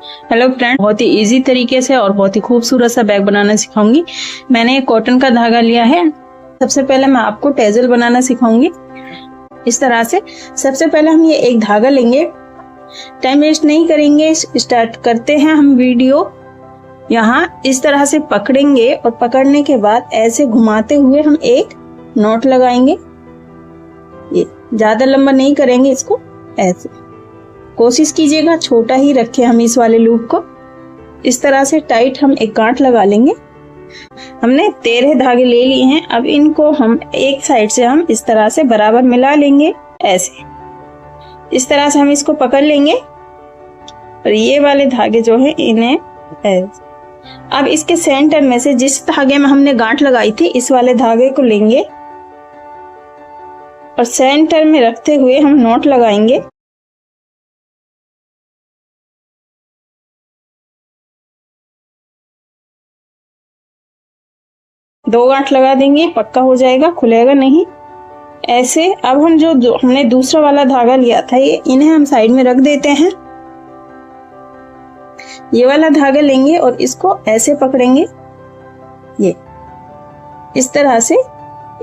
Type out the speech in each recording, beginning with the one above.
Hello friend, बहुत ही easy तरीके से और बहुत ही खूबसूरत सा बैग बनाना सिखाऊंगी। मैंने एक कॉटन का धागा लिया है। सबसे पहले मैं आपको टेजल बनाना सिखाऊंगी इस तरह से। सबसे पहले हम ये एक धागा लेंगे, टाइम वेस्ट नहीं करेंगे, स्टार्ट करते हैं हम वीडियो। यहाँ इस तरह से पकड़ेंगे और पकड़ने के बाद ऐसे घुमाते हुए हम एक नॉट लगाएंगे। ये ज्यादा लंबा नहीं करेंगे इसको, ऐसे कोशिश कीजिएगा छोटा ही रखें हम इस वाले लूप को। इस तरह से टाइट हम एक गांठ लगा लेंगे। हमने 13 धागे ले लिए हैं। अब इनको हम एक साइड से हम इस तरह से बराबर मिला लेंगे। ऐसे इस तरह से हम इसको पकड़ लेंगे और ये वाले धागे जो है इन्हें ऐसे। अब इसके सेंटर में से जिस धागे में हमने गांठ लगाई थी इस वाले धागे को लेंगे और सेंटर में रखते हुए हम नॉट लगाएंगे। दो गांठ लगा देंगे, पक्का हो जाएगा, खुलेगा नहीं। ऐसे अब हम जो हमने दूसरा वाला धागा लिया था ये इन्हें हम साइड में रख देते हैं। ये वाला धागा लेंगे और इसको ऐसे पकड़ेंगे। ये इस तरह से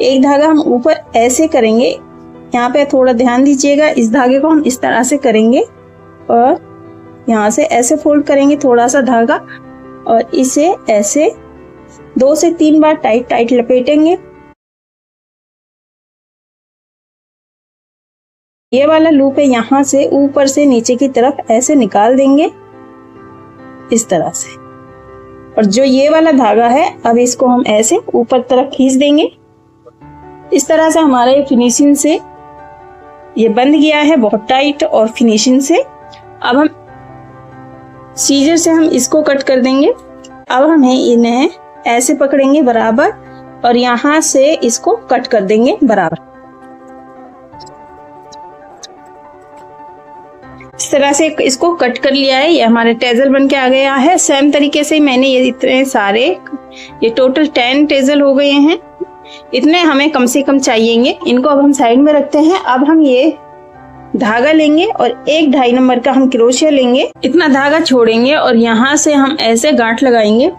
एक धागा हम ऊपर ऐसे करेंगे। यहाँ पे थोड़ा ध्यान दीजिएगा, इस धागे को हम इस तरह से करेंगे और यहाँ से ऐसे फोल्ड करेंगे थोड़ा सा धागा और इसे ऐसे 2 से 3 बार टाइट लपेटेंगे। ये वाला लूप है, यहाँ से ऊपर से नीचे की तरफ ऐसे निकाल देंगे इस तरह से। और जो ये वाला धागा है अब इसको हम ऐसे ऊपर तरफ खींच देंगे। इस तरह से हमारा ये फिनिशिंग से ये बंध गया है, बहुत टाइट और फिनिशिंग से। अब हम सीजर से हम इसको कट कर देंगे। अब हमें इन्हें ऐसे पकड़ेंगे बराबर और यहाँ से इसको कट कर देंगे बराबर। इस तरह से इसको कट कर लिया है। ये हमारे टेजल बन के आ गया है। सेम तरीके से मैंने ये इतने सारे, ये टोटल 10 टेजल हो गए हैं। इतने हमें कम से कम चाहिएंगे। इनको अब हम साइड में रखते हैं। अब हम ये धागा लेंगे और 1.5 नंबर का हम क्रोशिया लेंगे। इतना धागा छोड़ेंगे और यहाँ से हम ऐसे गांठ लगाएंगे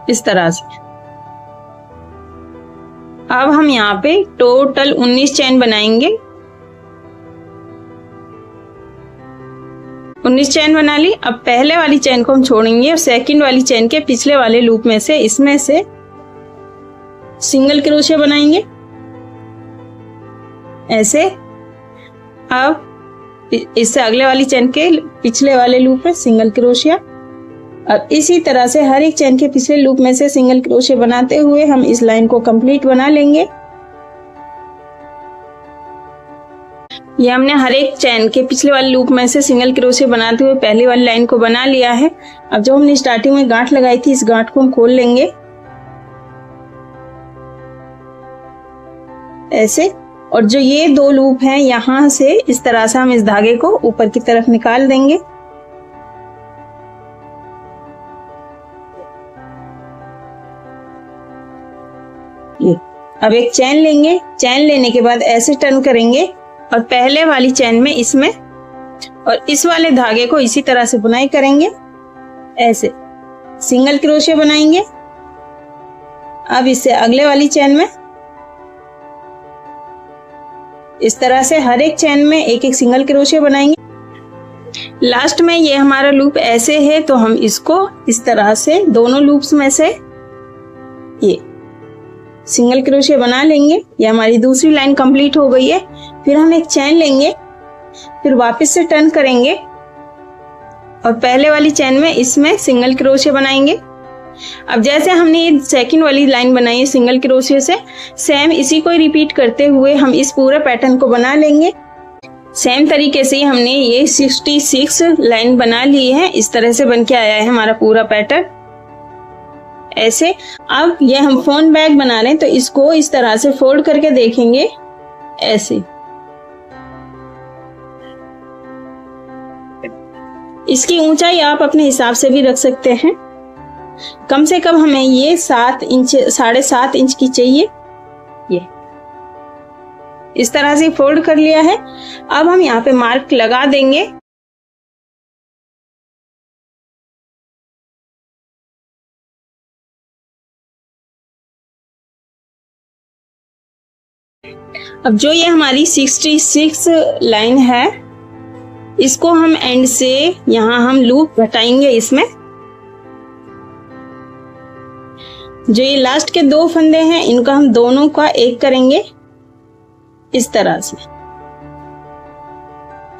इस तरह से। अब हम यहाँ पे टोटल 19 चैन बनाएंगे। 19 चैन बना ली। अब पहले वाली चैन को हम छोड़ेंगे और सेकंड वाली चैन के पिछले वाले लूप में से इसमें से सिंगल क्रोशिया बनाएंगे ऐसे। अब इससे अगले वाली चैन के पिछले वाले लूप में सिंगल क्रोशिया। अब इसी तरह से हर एक चैन के पिछले लूप में से सिंगल क्रोशिया बनाते हुए हम इस लाइन को कंप्लीट बना लेंगे। ये हमने हर एक चैन के पिछले वाले लूप में से सिंगल क्रोशिया बनाते हुए पहली वाली लाइन को बना लिया है। अब जो हमने स्टार्टिंग में गांठ लगाई थी इस गांठ को हम खोल लेंगे ऐसे। और जो ये 2 लूप हैं यहाँ से इस तरह से हम इस धागे को ऊपर की तरफ निकाल देंगे। ये अब एक चैन लेंगे। चैन लेने के बाद ऐसे टर्न करेंगे और पहले वाली चैन में इसमें और इस वाले धागे को इसी तरह से बुनाई करेंगे ऐसे। सिंगल क्रोशिया बनाएंगे। अब इससे अगले वाली चैन में इस तरह से हर एक चैन में एक एक सिंगल क्रोशिया बनाएंगे। लास्ट में ये हमारा लूप ऐसे है तो हम इसको इस तरह से दोनों लूप्स में से ये सिंगल क्रोशिया बना लेंगे। ये हमारी दूसरी लाइन कंप्लीट हो गई है। फिर हम एक चैन लेंगे, फिर वापस से टर्न करेंगे और पहले वाली चैन में इसमें सिंगल क्रोशिया बनाएंगे। अब जैसे हमने ये सेकंड वाली लाइन बनाई है सिंगल क्रोशिया से, सेम इसी को रिपीट करते हुए हम इस पूरे पैटर्न को बना लेंगे। सेम तरीके से हमने ये 66 लाइन बना ली है। इस तरह से बन के आया है हमारा पूरा पैटर्न ऐसे। अब ये हम फोन बैग बना रहे हैं तो इसको इस तरह से फोल्ड करके देखेंगे ऐसे। इसकी ऊंचाई आप अपने हिसाब से भी रख सकते हैं। कम से कम हमें ये 7 इंच 7.5 इंच की चाहिए। ये इस तरह से फोल्ड कर लिया है। अब हम यहाँ पे मार्क लगा देंगे अब जो ये हमारी 66 लाइन है, इसको हम एंड से यहाँ हम लूप घटाएंगे इसमें। जो ये लास्ट के 2 फंदे हैं, इनका हम दोनों का एक करेंगे इस तरह से।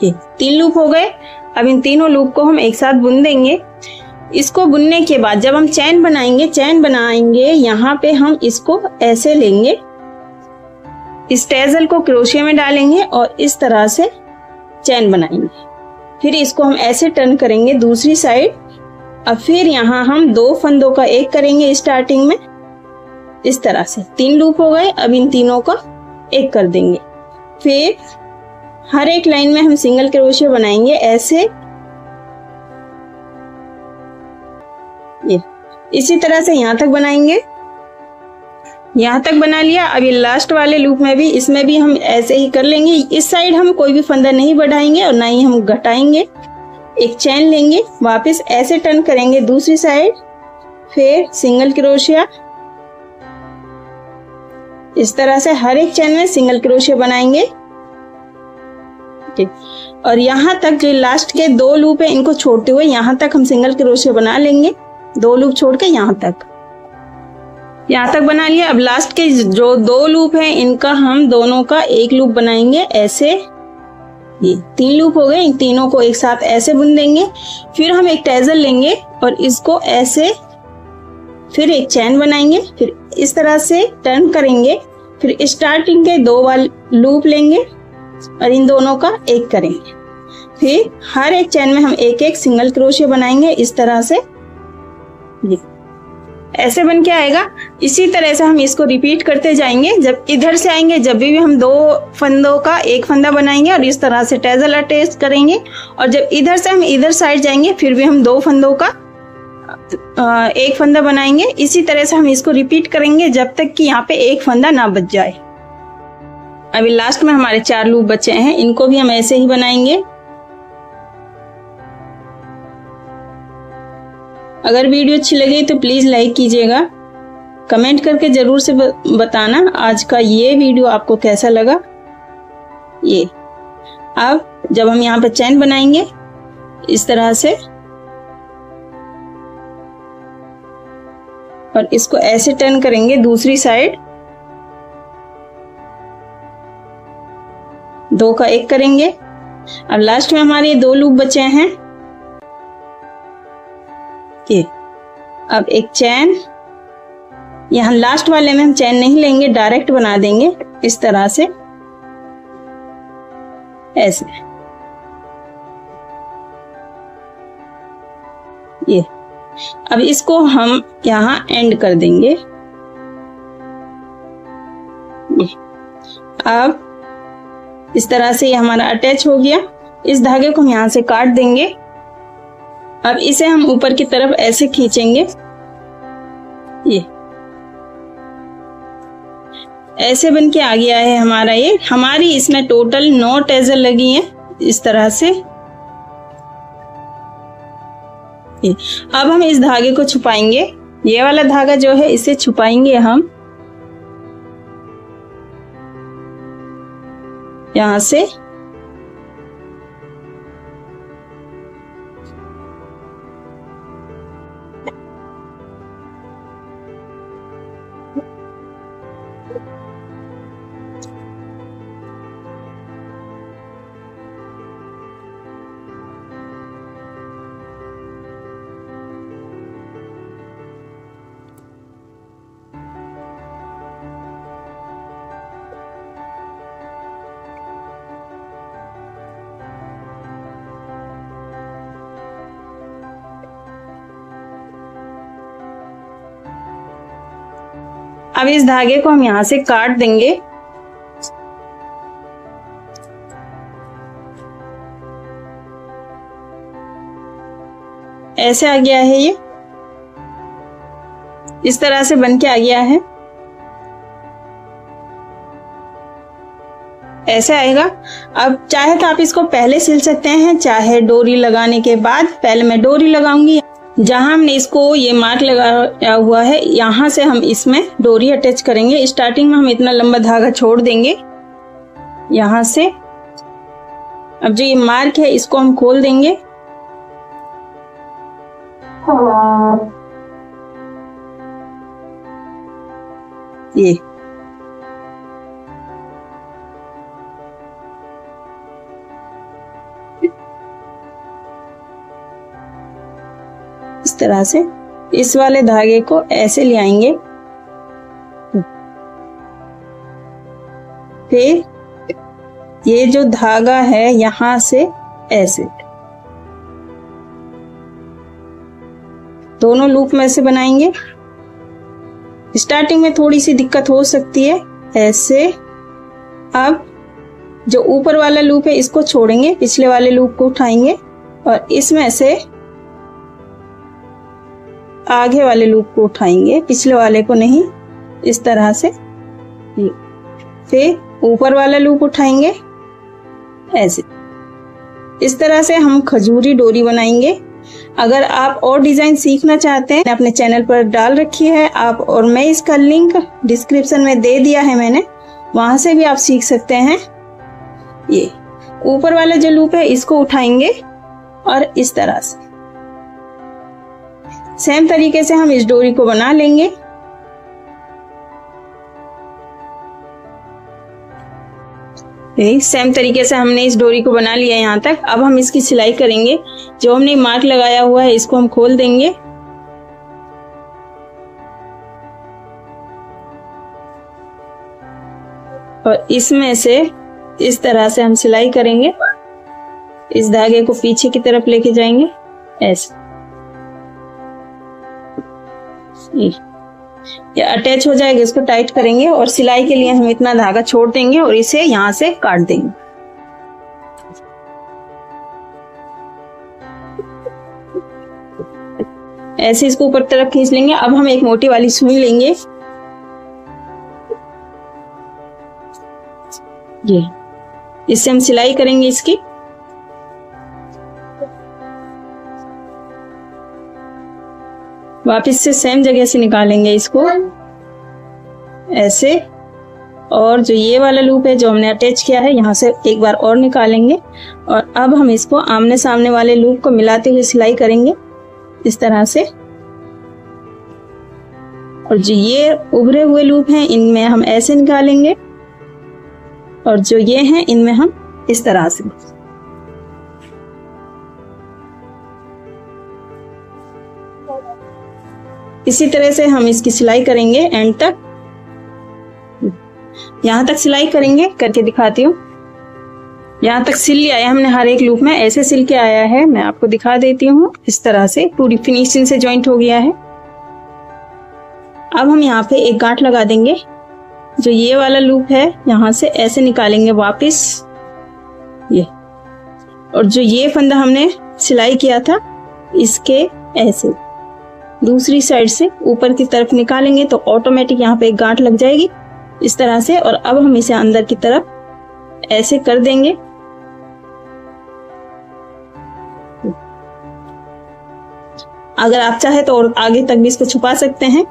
ये 3 लूप हो गए। अब इन तीनों लूप को हम एक साथ बुन देंगे। इसको बुनने के बाद जब हम चैन बनाएंगे यहाँ पे हम इसको ऐसे लेंगे, इस टैसल को क्रोशिया में डालेंगे और इस तरह से चैन बनाएंगे। फिर इसको हम ऐसे टर्न करेंगे दूसरी साइड। अब फिर यहाँ हम 2 फंदों का एक करेंगे स्टार्टिंग में इस तरह से। 3 लूप हो गए। अब इन तीनों का एक कर देंगे। फिर हर एक लाइन में हम सिंगल क्रोशिया बनाएंगे ऐसे। ये इसी तरह से यहाँ तक बनाएंगे। यहाँ तक बना लिया। अभी लास्ट वाले लूप में भी, इसमें भी हम ऐसे ही कर लेंगे। इस साइड हम कोई भी फंदा नहीं बढ़ाएंगे और ना ही हम घटाएंगे। एक चैन लेंगे, वापस ऐसे टर्न करेंगे दूसरी साइड, फिर सिंगल क्रोशिया इस तरह से हर एक चैन में सिंगल क्रोशिया बनाएंगे। और यहाँ तक जो लास्ट के 2 लूप है, इनको छोड़ते हुए यहाँ तक हम सिंगल क्रोशिया बना लेंगे। 2 लूप छोड़ के यहाँ तक बना लिया। अब लास्ट के जो 2 लूप हैं, इनका हम दोनों का एक लूप बनाएंगे ऐसे। ये 3 लूप हो गए। इन तीनों को एक साथ ऐसे बुन देंगे। फिर हम एक टैसल लेंगे और इसको ऐसे, फिर एक चैन बनाएंगे, फिर इस तरह से टर्न करेंगे, फिर स्टार्टिंग के 2 लूप लेंगे और इन दोनों का एक करेंगे। फिर हर एक चैन में हम एक एक सिंगल क्रोशिया बनाएंगे इस तरह से। ऐसे बन के आएगा। इसी तरह से हम इसको रिपीट करते जाएंगे। जब इधर से आएंगे, जब भी हम 2 फंदों का एक फंदा बनाएंगे और इस तरह से टैसल अटैच करेंगे। और जब इधर से हम इधर साइड जाएंगे, फिर भी हम 2 फंदों का एक फंदा बनाएंगे। इसी तरह से हम इसको रिपीट करेंगे जब तक कि यहाँ पे एक फंदा ना बच जाए। अभी लास्ट में हमारे 4 लूप बचे हैं, इनको भी हम ऐसे ही बनाएंगे। अगर वीडियो अच्छी लगे तो प्लीज लाइक कीजिएगा। कमेंट करके जरूर से बताना आज का ये वीडियो आपको कैसा लगा। ये अब जब हम यहाँ पे चैन बनाएंगे इस तरह से और इसको ऐसे टर्न करेंगे दूसरी साइड, 2 का एक करेंगे। अब लास्ट में हमारे 2 लूप बचे हैं। ये अब एक चैन, यहां लास्ट वाले में हम चैन नहीं लेंगे, डायरेक्ट बना देंगे इस तरह से ऐसे। ये अब इसको हम यहां एंड कर देंगे। ये अब इस तरह से ये हमारा अटैच हो गया। इस धागे को हम यहां से काट देंगे। अब इसे हम ऊपर की तरफ ऐसे खींचेंगे। ये ऐसे बन के आ गया है हमारा। ये हमारी इसमें टोटल 9 टैसल लगी हैं इस तरह से। अब हम इस धागे को छुपाएंगे। ये वाला धागा जो है इसे छुपाएंगे हम यहां से। अब इस धागे को हम यहां से काट देंगे। ऐसे आ गया है। ये इस तरह से बन के आ गया है। ऐसे आएगा। अब चाहे तो आप इसको पहले सिल सकते हैं, चाहे डोरी लगाने के बाद। पहले मैं डोरी लगाऊंगी। जहां हमने इसको ये मार्क लगाया हुआ है, यहां से हम इसमें डोरी अटैच करेंगे। स्टार्टिंग में हम इतना लंबा धागा छोड़ देंगे यहाँ से अब जो ये मार्क है इसको हम खोल देंगे। ये इस तरह से इस वाले धागे को ऐसे ले आएंगे, फिर ये जो धागा है यहां से ऐसे दोनों लूप में से बनाएंगे। स्टार्टिंग में थोड़ी सी दिक्कत हो सकती है ऐसे। अब जो ऊपर वाला लूप है इसको छोड़ेंगे, पिछले वाले लूप को उठाएंगे और इसमें से आगे वाले लूप को उठाएंगे, पिछले वाले को नहीं, इस तरह से। फिर ऊपर वाला लूप उठाएंगे ऐसे। इस तरह से हम खजूरी डोरी बनाएंगे। अगर आप और डिजाइन सीखना चाहते हैं अपने चैनल पर डाल रखी है आप, और मैं इसका लिंक डिस्क्रिप्शन में दे दिया है मैंने, वहां से भी आप सीख सकते हैं। ये ऊपर वाला जो लूप है इसको उठाएंगे और इस तरह से सेम तरीके से हम इस डोरी को बना लेंगे। सेम तरीके से हमने इस डोरी को बना लिया यहाँ तक। अब हम इसकी सिलाई करेंगे। जो हमने मार्क लगाया हुआ है इसको हम खोल देंगे और इसमें से इस तरह से हम सिलाई करेंगे। इस धागे को पीछे की तरफ लेके जाएंगे ऐसे। ये अटैच हो जाएगा, इसको टाइट करेंगे और सिलाई के लिए हम इतना धागा छोड़ देंगे और इसे यहां से काट देंगे। ऐसे इसको ऊपर तरफ खींच लेंगे। अब हम एक मोटी वाली सुई लेंगे, ये इससे हम सिलाई करेंगे इसकी। वापस से सेम जगह से निकालेंगे इसको ऐसे, और जो ये वाला लूप है जो हमने अटैच किया है यहाँ से एक बार और निकालेंगे और अब हम इसको आमने सामने वाले लूप को मिलाते हुए सिलाई करेंगे इस तरह से। और जो ये उभरे हुए लूप हैं इनमें हम ऐसे निकालेंगे और जो ये हैं इनमें हम इस तरह से। इसी तरह से हम इसकी सिलाई करेंगे एंड तक, यहां तक सिलाई करेंगे। करके दिखाती हूँ। यहां तक सिल लिया है हमने, हर एक लूप में ऐसे सिल के आया है। मैं आपको दिखा देती हूँ। इस तरह से पूरी फिनिशिंग से जॉइंट हो गया है। अब हम यहाँ पे एक गांठ लगा देंगे। जो ये वाला लूप है यहां से ऐसे निकालेंगे वापस ये, और जो ये फंदा हमने सिलाई किया था इसके ऐसे दूसरी साइड से ऊपर की तरफ निकालेंगे तो ऑटोमेटिक यहाँ पे एक गांठ लग जाएगी इस तरह से। और अब हम इसे अंदर की तरफ ऐसे कर देंगे। अगर आप चाहे तो और आगे तक भी इसको छुपा सकते हैं।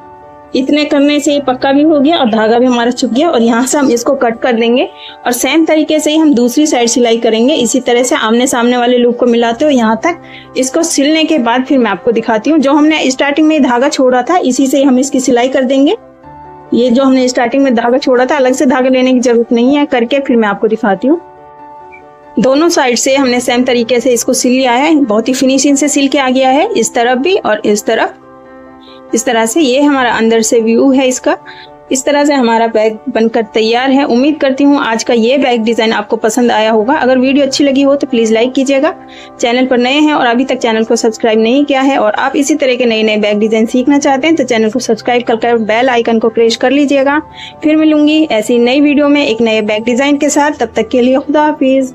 इतने करने से ये पक्का भी हो गया और धागा भी हमारा छुप गया। और यहाँ से हम इसको कट कर देंगे और सेम तरीके से ही हम दूसरी साइड सिलाई करेंगे। इसी तरह से आमने सामने वाले लूप को मिलाते हो यहाँ तक। इसको सिलने के बाद फिर मैं आपको दिखाती हूँ। जो हमने स्टार्टिंग में धागा छोड़ा था इसी से ही हम इसकी सिलाई कर देंगे। ये जो हमने स्टार्टिंग में धागा छोड़ा था अलग से धागा लेने की जरूरत नहीं है। करके फिर मैं आपको दिखाती हूँ। दोनों साइड से हमने सेम तरीके से इसको सिल लिया है। बहुत ही फिनिशिंग से सिल के आ गया है, इस तरफ भी और इस तरफ। इस तरह से ये हमारा अंदर से व्यू है इसका। इस तरह से हमारा बैग बनकर तैयार है। उम्मीद करती हूँ आज का ये बैग डिजाइन आपको पसंद आया होगा। अगर वीडियो अच्छी लगी हो तो प्लीज लाइक कीजिएगा। चैनल पर नए हैं और अभी तक चैनल को सब्सक्राइब नहीं किया है और आप इसी तरह के नए नए बैग डिजाइन सीखना चाहते हैं तो चैनल को सब्सक्राइब कर बेल आइकन को प्रेस कर लीजिएगा। फिर मिलूंगी ऐसी नई वीडियो में एक नए बैग डिजाइन के साथ। तब तक के लिए खुदा हाफिज।